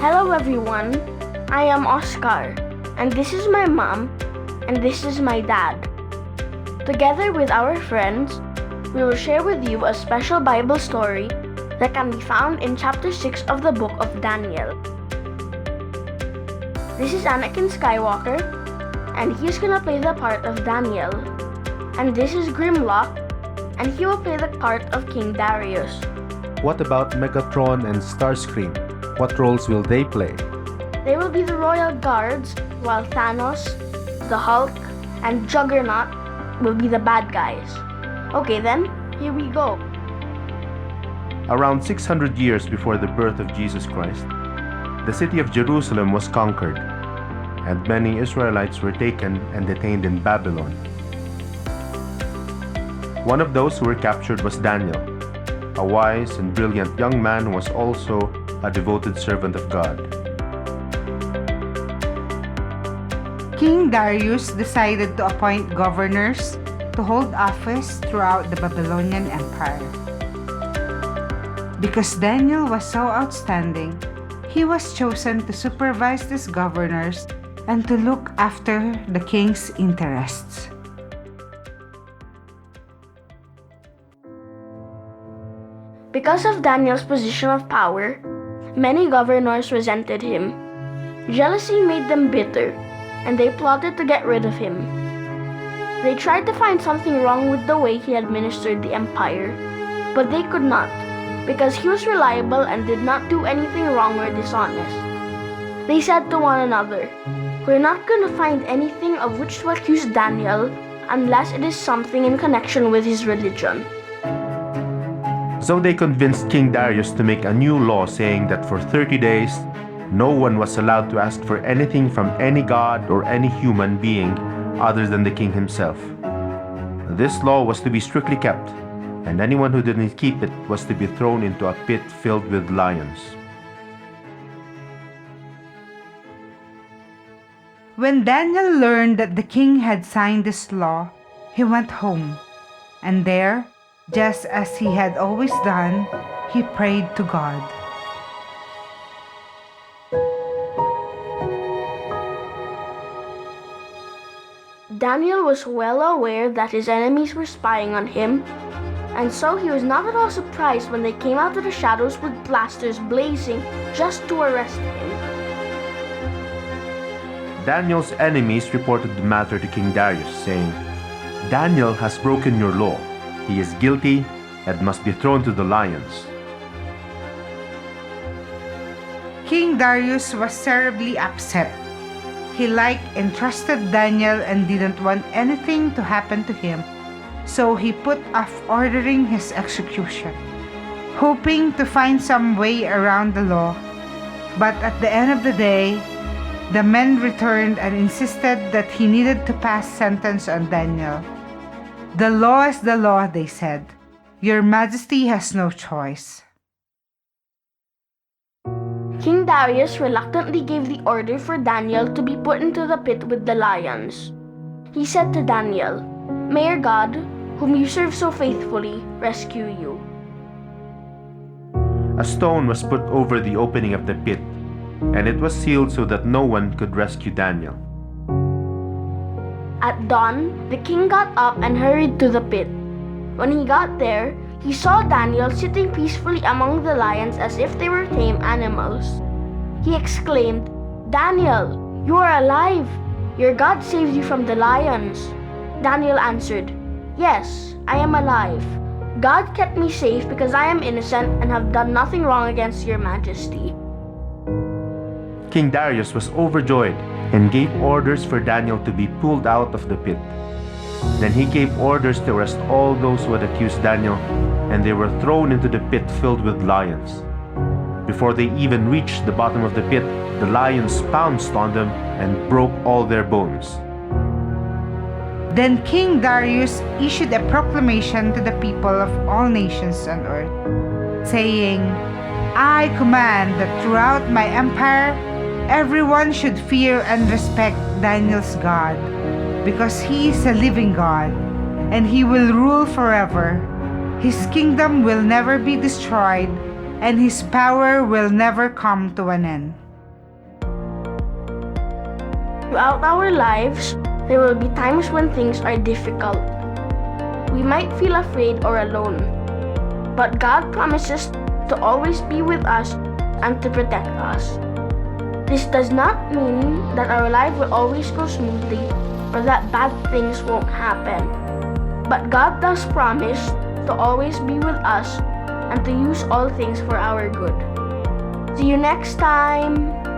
Hello everyone, I am Oscar, and this is my mom, and this is my dad. Together with our friends, we will share with you a special Bible story that can be found in chapter 6 of the book of Daniel. This is Anakin Skywalker, and he is gonna play the part of Daniel. And this is Grimlock, and he will play the part of King Darius. What about Megatron and Starscream? What roles will they play? They will be the royal guards, while Thanos, the Hulk, and Juggernaut will be the bad guys. Okay then, here we go. Around 600 years before the birth of Jesus Christ, the city of Jerusalem was conquered, and many Israelites were taken and detained in Babylon. One of those who were captured was Daniel, a wise and brilliant young man who was also a devoted servant of God. King Darius decided to appoint governors to hold office throughout the Babylonian Empire. Because Daniel was so outstanding, he was chosen to supervise these governors and to look after the king's interests. Because of Daniel's position of power, many governors resented him. Jealousy made them bitter, and they plotted to get rid of him. They tried to find something wrong with the way he administered the empire, but they could not, because he was reliable and did not do anything wrong or dishonest. They said to one another, "We're not going to find anything of which to accuse Daniel unless it is something in connection with his religion." So they convinced King Darius to make a new law saying that for 30 days, no one was allowed to ask for anything from any god or any human being other than the king himself. This law was to be strictly kept, and anyone who didn't keep it was to be thrown into a pit filled with lions. When Daniel learned that the king had signed this law, he went home, and there, just as he had always done, he prayed to God. Daniel was well aware that his enemies were spying on him, and so he was not at all surprised when they came out of the shadows with blasters blazing just to arrest him. Daniel's enemies reported the matter to King Darius, saying, "Daniel has broken your law. He is guilty and must be thrown to the lions." King Darius was terribly upset. He entrusted Daniel and didn't want anything to happen to him, so he put off ordering his execution, hoping to find some way around the law. But at the end of the day, the men returned and insisted that he needed to pass sentence on Daniel. "The law is the law," they said. "Your Majesty has no choice." King Darius reluctantly gave the order for Daniel to be put into the pit with the lions. He said to Daniel, "May your God, whom you serve so faithfully, rescue you." A stone was put over the opening of the pit, and it was sealed so that no one could rescue Daniel. At dawn, the king got up and hurried to the pit. When he got there, he saw Daniel sitting peacefully among the lions as if they were tame animals. He exclaimed, "Daniel, you are alive! Your God saved you from the lions." Daniel answered, "Yes, I am alive. God kept me safe because I am innocent and have done nothing wrong against your Majesty." King Darius was overjoyed and gave orders for Daniel to be pulled out of the pit. Then he gave orders to arrest all those who had accused Daniel, and they were thrown into the pit filled with lions. Before they even reached the bottom of the pit, the lions pounced on them and broke all their bones. Then King Darius issued a proclamation to the people of all nations on earth, saying, "I command that throughout my empire, everyone should fear and respect Daniel's God, because he is a living God, and he will rule forever. His kingdom will never be destroyed, and his power will never come to an end." Throughout our lives, there will be times when things are difficult. We might feel afraid or alone, but God promises to always be with us and to protect us. This does not mean that our life will always go smoothly or that bad things won't happen. But God does promise to always be with us and to use all things for our good. See you next time!